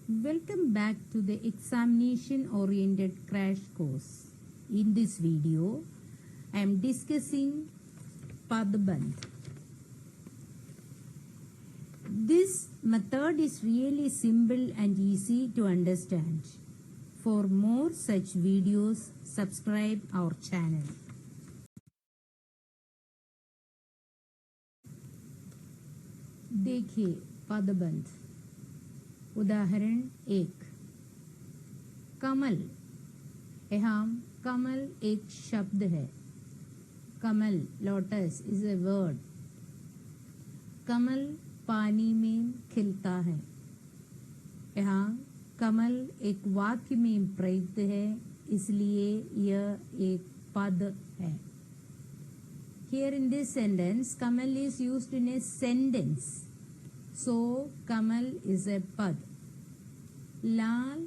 Welcome back to the examination oriented crash course. In this video, I am discussing Padbandh. This method is really simple and easy to understand. For more such videos, subscribe our channel. देखिए पदबंध. उदाहरण 1. कमल. यहाँ कमल एक शब्द है. कमल lotus is a word. कमल पानी में खिलता है. यहाँ कमल एक वाक्य में प्रयुक्त है, इसलिए यह एक पद है. Here in this sentence, Kamal is used in a sentence. So, Kamal is a pad. लाल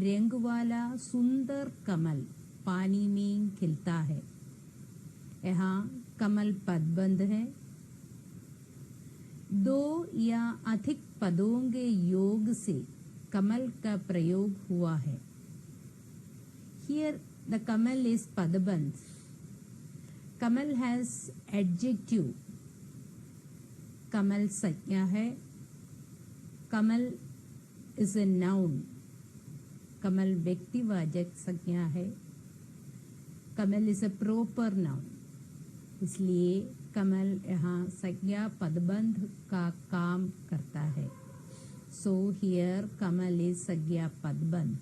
रंग वाला सुंदर कमल पानी में खिलता है. यहाँ कमल पदबंध है. दो या अधिक पदों के योग से कमल का प्रयोग हुआ है. Here the Kamal is padbandh. Kamal has adjective. कमल संज्ञा है. कमल is a noun. कमल व्यक्तिवाचक संज्ञा है. कमल is a proper noun. इसलिए कमल यहाँ संज्ञा पदबंध का काम करता है. So here कमल is संज्ञा पदबंध.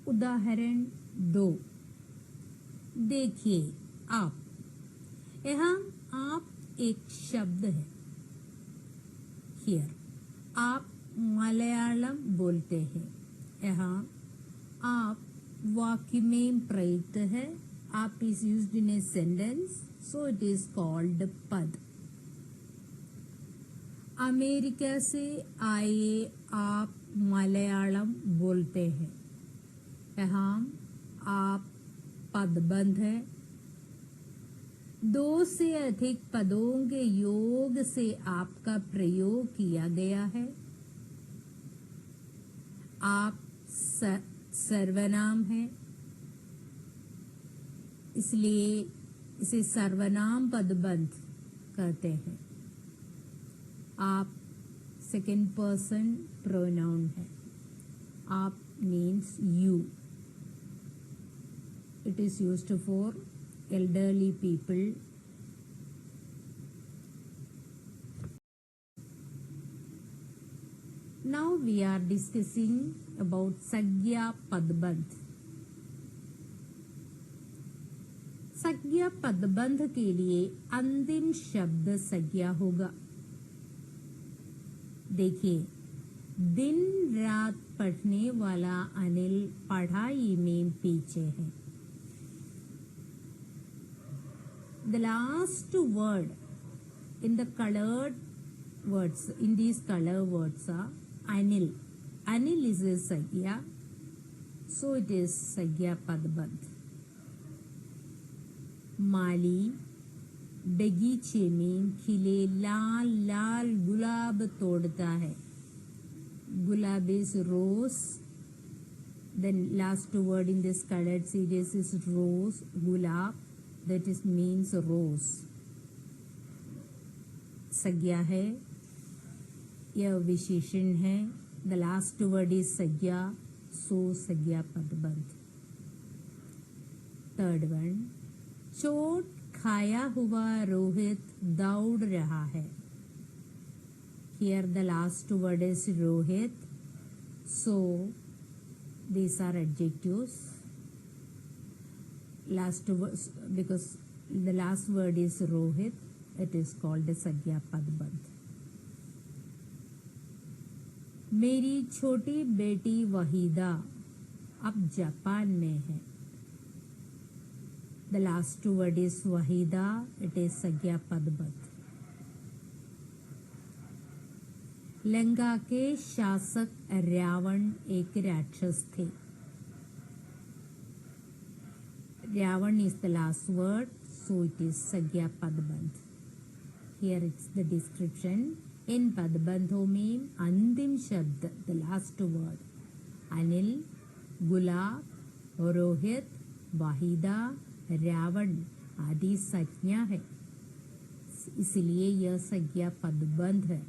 उदाहरण 2. देखिए आप. यहाँ आप एक शब्द है. Here आप मलयालम बोलते हैं. यहाँ आप वाक्य में प्रयुक्त है. आप is used in a sentence, so it is called पद. अमेरिका से आए आप मलयालम बोलते हैं. यहाँ आप पदबंध है. दो से अधिक पदों के योग से आपका प्रयोग किया गया है. आप सर्वनाम है, इसलिए इसे सर्वनाम पदबंध कहते हैं. आप सेकंड पर्सन प्रोनाउन है. आप means you. It is used for elderly people. Now we are discussing about Sagya Padbandh. Sagya Padbandh के लिए अंतिम शब्द संज्ञा होगा. देखिए, दिन रात पढ़ने वाला अनिल पढ़ाई में पीछे है. The last word in the colored words, in these color words are Anil. Anil is a Sagya, so it is Sagya Padbandh. माली बगीचे में खिले लाल लाल गुलाब तोड़ता है. गुलाब is rose. The last word in this colored series is rose, gulab. That is means rose. संज्ञा है. यह विशेषण है. The last word is संज्ञा, so संज्ञा पदबंध. Third one. चोट खाया हुआ रोहित दौड़ रहा है. Here the last word is Rohit, so these are adjectives. Last word, because the last word is Rohit, it is called a Sagya Padbandh. मेरी छोटी बेटी वहीदा अब जापान में है. The last word is Waheeda, it is Sagya Padbandh. Lanka के शासक रावण एक राक्षस थे. Ravan is the last word, so so it is Sagya Padbandh. Here it's the description. In Padbandho में अंतिम शब्द, the last word, अनिल, गुलाब, रोहित, वाहिदा, रावण आदि संज्ञा है, इसलिए यह संज्ञा पदबंध है.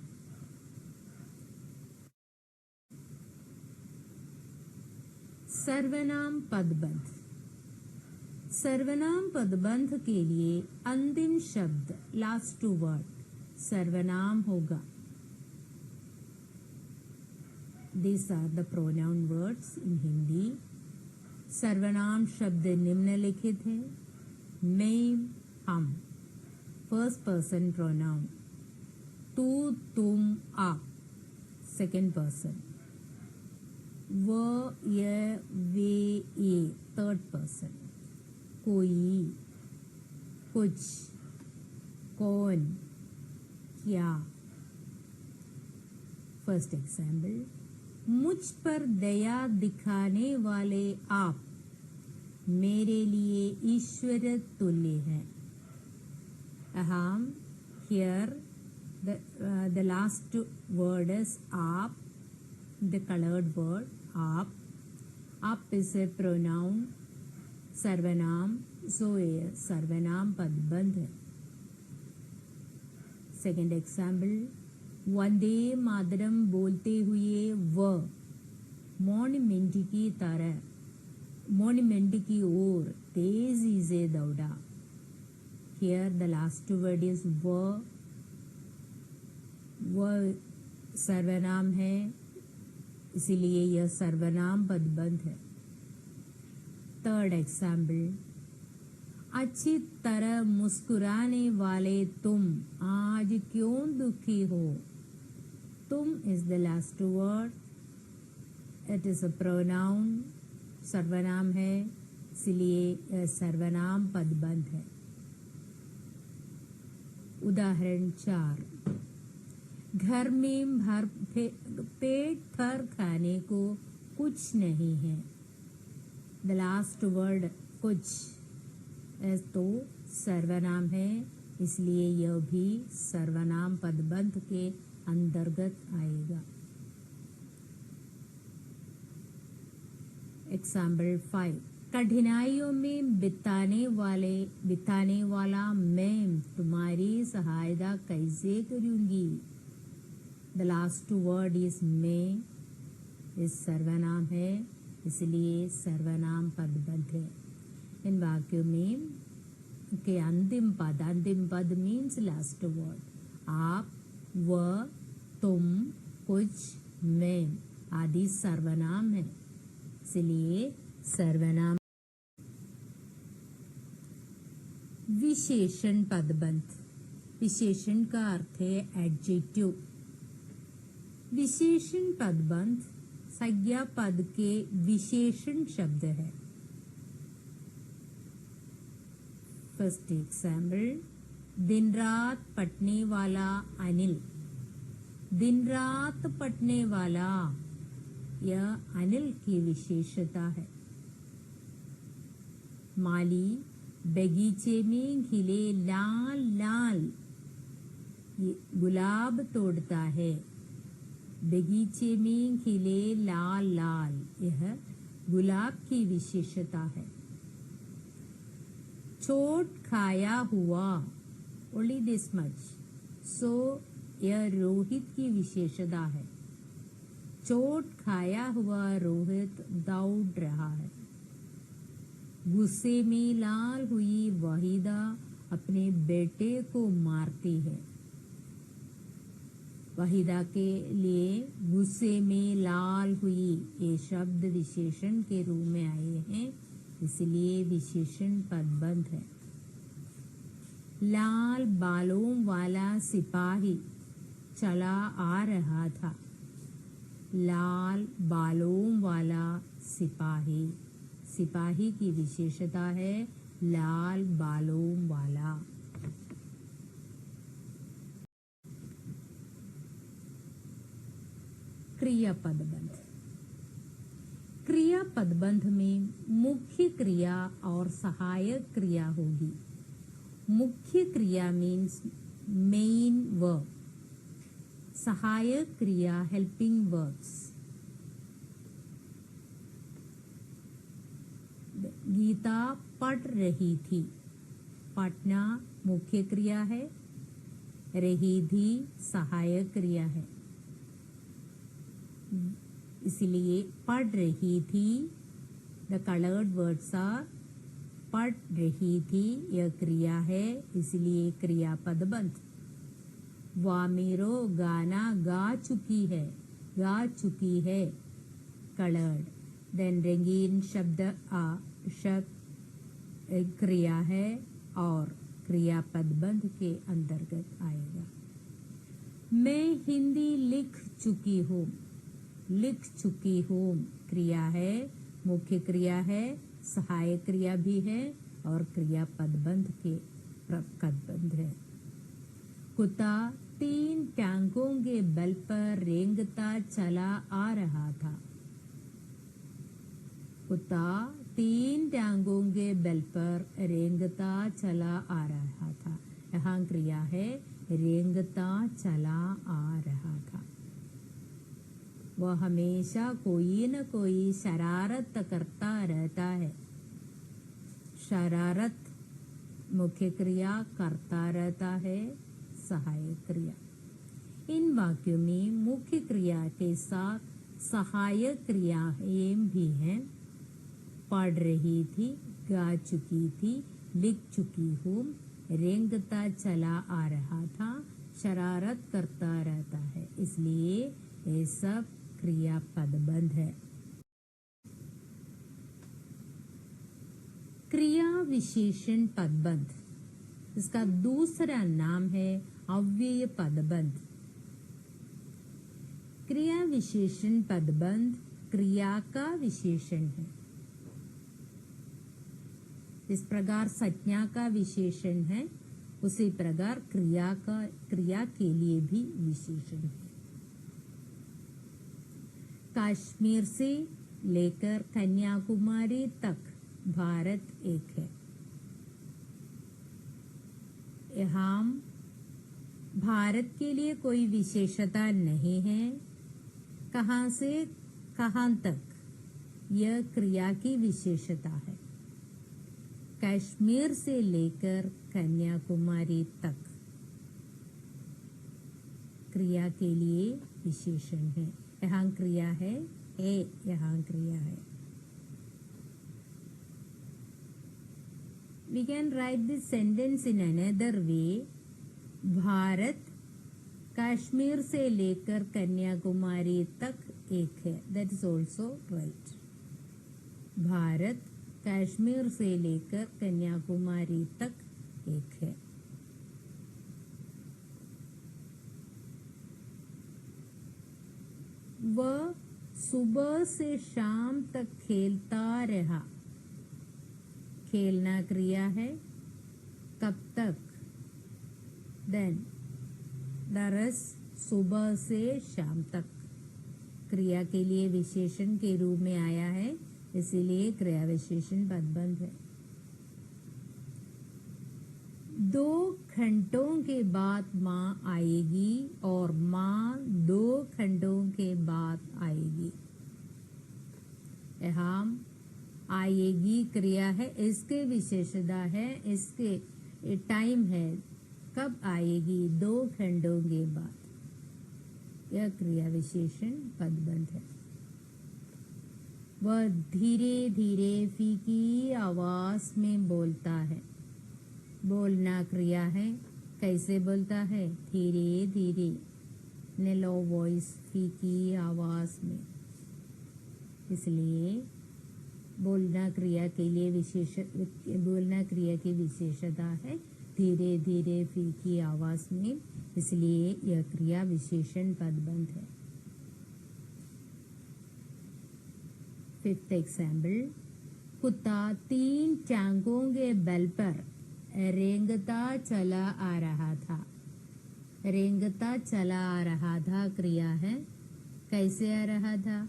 सर्वनाम पदबंध. सर्वनाम पदबंध के लिए अंतिम शब्द, लास्ट वर्ड, सर्वनाम होगा. These are the pronoun words in Hindi. सर्वनाम शब्द निम्नलिखित है. मैं, हम, फर्स्ट पर्सन प्रोनाउन. तू, तुम, आप, सेकेंड पर्सन. वह, यह, वे, ये, थर्ड पर्सन. कोई, कुछ, कौन, क्या. First example. मुझ पर दया दिखाने वाले आप मेरे लिए ईश्वर तुल्य हैं. अहम, here the last word is आप, the colored word आप. आप is a pronoun, सर्वनाम, so a सर्वनाम पदबंध है. Second example. वंदे मातरम बोलते हुए वह मॉन्यूमेंट की तरह, मॉन्यूमेंट की ओर तेजी से दौड़ा. Here the last word is वह सर्वनाम है, इसीलिए यह सर्वनाम पदबंध है. Third example. अच्छी तरह मुस्कुराने वाले तुम आज क्यों दुखी हो. तुम is the last word. It is a pronoun, सर्वनाम है, इसलिए सर्वनाम पदबंध है. उदाहरण 4. घर में पेट भर खाने को कुछ नहीं है. The last word कुछ तो सर्वनाम है, इसलिए यह भी सर्वनाम पदबंध के अंतर्गत आएगा. एग्जाम्पल 5. कठिनाइयों में बिताने वाला मैं तुम्हारी सहायता कैसे करूंगी. द लास्ट वर्ड इज मैं, इस सर्वनाम है, इसलिए सर्वनाम पदबंध है. इन वाक्यों में के अंतिम पद मीन्स लास्ट वर्ड. आप, वह, तुम, कुछ, मैं आदि सर्वनाम है, इसलिए सर्वनाम. विशेषण पदबंध. विशेषण का अर्थ है एडजेक्टिव. विशेषण पदबंध संज्ञा पद के विशेषण शब्द है. First example. दिन रात पटने वाला अनिल. दिन रात पटने वाला, यह अनिल की विशेषता है. माली बगीचे में खिले लाल लाल गुलाब तोड़ता है. बगीचे में खिले लाल लाल, यह गुलाब की विशेषता है. चोट खाया हुआ, ओनली दिस मच, सो यह रोहित की विशेषता है. चोट खाया हुआ रोहित दौड़ रहा है. गुस्से में लाल हुई वाहिदा अपने बेटे को मारती है. वाहिदा के लिए गुस्से में लाल हुई ये शब्द विशेषण के रूप में आए हैं, इसलिए विशेषण पदबंध है. लाल बालों वाला सिपाही चला आ रहा था. लाल बालों वाला सिपाही, सिपाही की विशेषता है लाल बालों वाला. क्रिया पदबंध. क्रिया पदबंध में मुख्य क्रिया और सहायक क्रिया होगी. मुख्य क्रिया मीन्स मेन वर्ब, सहायक क्रिया हेल्पिंग वर्ब्स। गीता पढ़ रही थी, पढ़ना मुख्य क्रिया है, रही थी सहायक क्रिया है, इसलिए पढ़ रही थी। द कलर्ड वर्ड्स आर पढ़ रही थी, यह क्रिया है, इसलिए क्रियापद बंध। वामीरो गाना गा चुकी है, गा चुकी है, कलर्ड। देन रंगीन शब्द क्रिया है और क्रियापद बंध के अंतर्गत आएगा। मैं हिंदी लिख चुकी हूँ, लिख चुकी हूँ क्रिया है, मुख्य क्रिया है, सहायक क्रिया भी है और क्रियापद बंध के पदबंध है। कुत्ता 3 टांगों के बल पर रेंगता चला आ रहा था। कुत्ता 3 टांगों के बल पर रेंगता चला आ रहा था। यहाँ क्रिया है, रेंगता चला आ रहा था। वह हमेशा कोई न कोई शरारत करता रहता है। शरारत मुख्य क्रिया, करता रहता है सहायक क्रिया। इन वाक्यों में मुख्य क्रिया के साथ सहायक क्रियाएं भी हैं। पढ़ रही थी, गा चुकी थी, लिख चुकी हूँ, रेंगता चला आ रहा था, शरारत करता रहता है, इसलिए ये सब क्रियापद बंध है। क्रिया विशेषण पदबंध, इसका दूसरा नाम है अव्यय पदबंध। क्रिया विशेषण पदबंध क्रिया का विशेषण है। इस प्रकार संज्ञा का विशेषण है, उसी प्रकार क्रिया के लिए भी विशेषण है। कश्मीर से लेकर कन्याकुमारी तक भारत एक है। यहाँ भारत के लिए कोई विशेषता नहीं है। कहाँ से कहाँ तक, यह क्रिया की विशेषता है। कश्मीर से लेकर कन्याकुमारी तक क्रिया के लिए विशेषण है। यहाँ क्रिया है, यहाँ क्रिया है। We can write this sentence in another way. Bharat Kashmir से लेकर कन्याकुमारी तक एक है। That is also right. Bharat Kashmir से लेकर कन्याकुमारी तक एक है। वह सुबह से शाम तक खेलता रहा। खेलना क्रिया है, कब तक, देन दरस सुबह से शाम तक क्रिया के लिए विशेषण के रूप में आया है, इसीलिए क्रिया विशेषण पदबंध है। 2 घंटों के बाद माँ आएगी और माँ 2 घंटों के बाद आएगी। यहाँ आएगी क्रिया है, इसके विशेषता है, इसके टाइम है, कब आएगी, 2 घंटों के बाद। यह क्रिया विशेषण पदबंध है। वह धीरे धीरे फीकी आवाज में बोलता है। बोलना क्रिया है, कैसे बोलता है, धीरे धीरे, ने लो वॉइस, फीकी आवाज में, इसलिए बोलना क्रिया के लिए बोलना क्रिया की विशेषता है, धीरे धीरे फीकी आवाज में, इसलिए यह क्रिया विशेषण पदबंध है। 5th एग्जाम्पल, कुत्ता 3 टांगों के बल पर रेंगता चला आ रहा था। रेंगता चला आ रहा था क्रिया है, कैसे आ रहा था,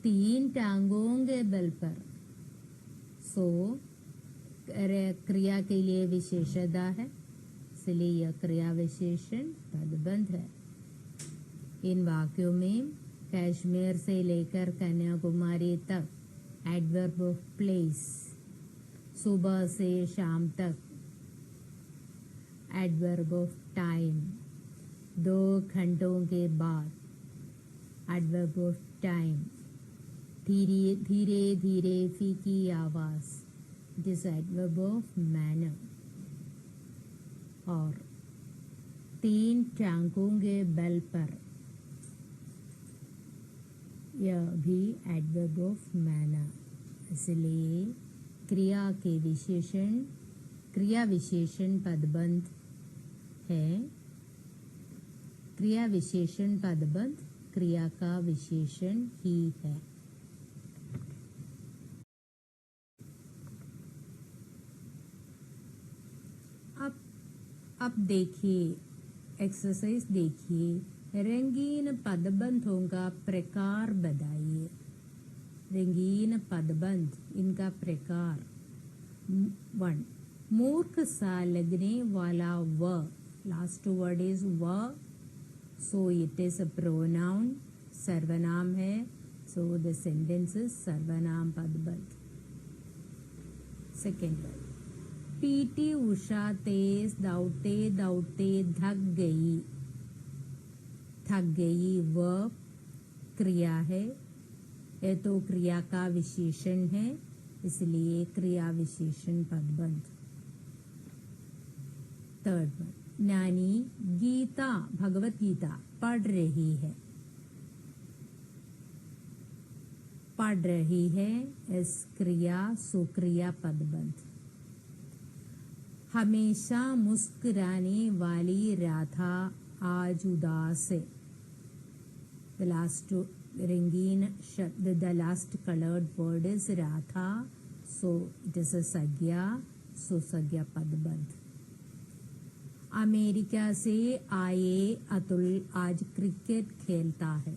3 टांगों के बल पर। सो क्रिया के लिए विशेषता है, इसलिए यह क्रिया विशेषण पदबंध है। इन वाक्यों में कश्मीर से लेकर कन्याकुमारी तक एडवर्ब ऑफ प्लेस, सुबह से शाम तक एडवर्ब ऑफ टाइम, 2 घंटों के बाद एडवर्ब ऑफ टाइम, धीरे धीरे धीरे फीकी आवाज, it is adverb of manner, और 3 टांगों के बल पर, यह भी एडवर्ब ऑफ मैनर। इसलिए क्रिया विशेषण पदबंध है। क्रिया विशेषण पदबंध क्रिया का विशेषण ही है। अब देखिए, एक्सरसाइज देखिए, रंगीन पदबंधों का प्रकार बताइए। रंगीन पदबंध, इनका प्रकार। 1, मूर्ख सा लगने वाला व, लास्ट वर्ड इज व, so it is a pronoun, सर्वनाम है, सो द सेंटेंस इज सर्वनाम पदबंध। सेकेंड वर्ड, पीटी उषा तेज दौड़ते दौड़ते थक गई। थक गई वर्ब, क्रिया है, यह तो क्रिया का विशेषण है, इसलिए क्रिया विशेषण पदबंध। थर्ड वन, नानी गीता भगवत गीता पढ़ रही है। पढ़ रही है इस क्रिया सुक्रिया पदबंध। हमेशा मुस्कुराने वाली राधा आज उदास है। The last रंगीन शब्द, the last colored word is Radha, so it is a संज्ञा, so संज्ञा पदबंध। अमेरिका से आए अतुल आज क्रिकेट खेलता है।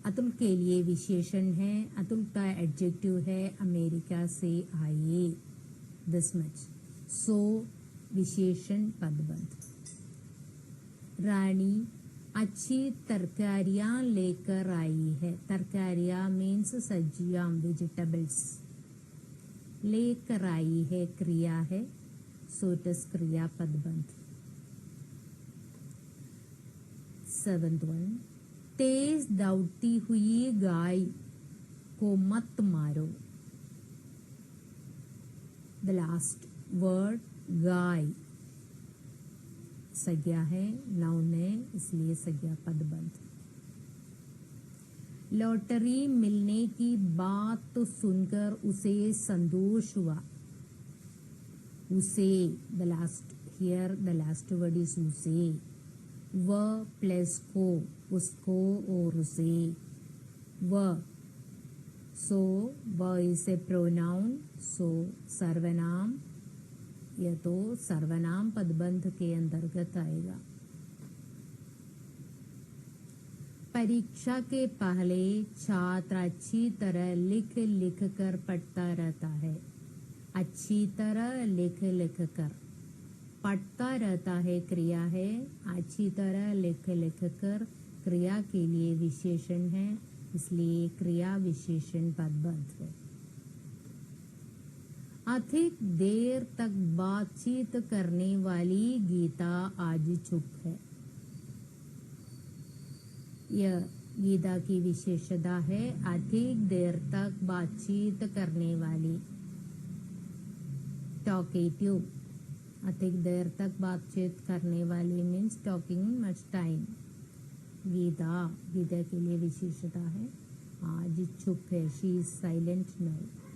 अतुल के लिए विशेषण है, अतुल का एडजेक्टिव है अमेरिका से आए, दिस मच, सो विशेषण पदबंध। रानी अच्छी तरकारियां लेकर आई है। तरकारियां मीन्स सब्जियां, वेजिटेबल्स। लेकर आई है क्रिया है, सो इट इज क्रिया पदबंध। 7th वन, तेज दौड़ती हुई गाय को मत मारो। द लास्ट वर्ड गाय संज्ञा है, नाउन है, इसलिए संज्ञा पदबंध। लॉटरी मिलने की बात तो सुनकर उसे संतोष हुआ। उसे, the last here the last word is उसे, व प्लस को, उसको और उसे, व, सो व इज ए प्रोनाउन, सो सर्वनाम, यह तो सर्वनाम पदबंध के अंतर्गत आएगा। परीक्षा के पहले छात्र अच्छी तरह लिख लिख कर पढ़ता रहता है। अच्छी तरह लिख लिख कर पढ़ता रहता है क्रिया है, अच्छी तरह लिख लिख कर क्रिया के लिए विशेषण है, इसलिए क्रिया विशेषण पदबंध है। अधिक देर तक बातचीत करने वाली गीता आज चुप है। यह गीता की विशेषता है, अधिक देर तक बातचीत करने वाली, टॉकेटिव। अधिक देर तक बातचीत करने वाली means talking much time. Gita के लिए विशेषता है, आज चुप है, शी इज साइलेंट नाउ।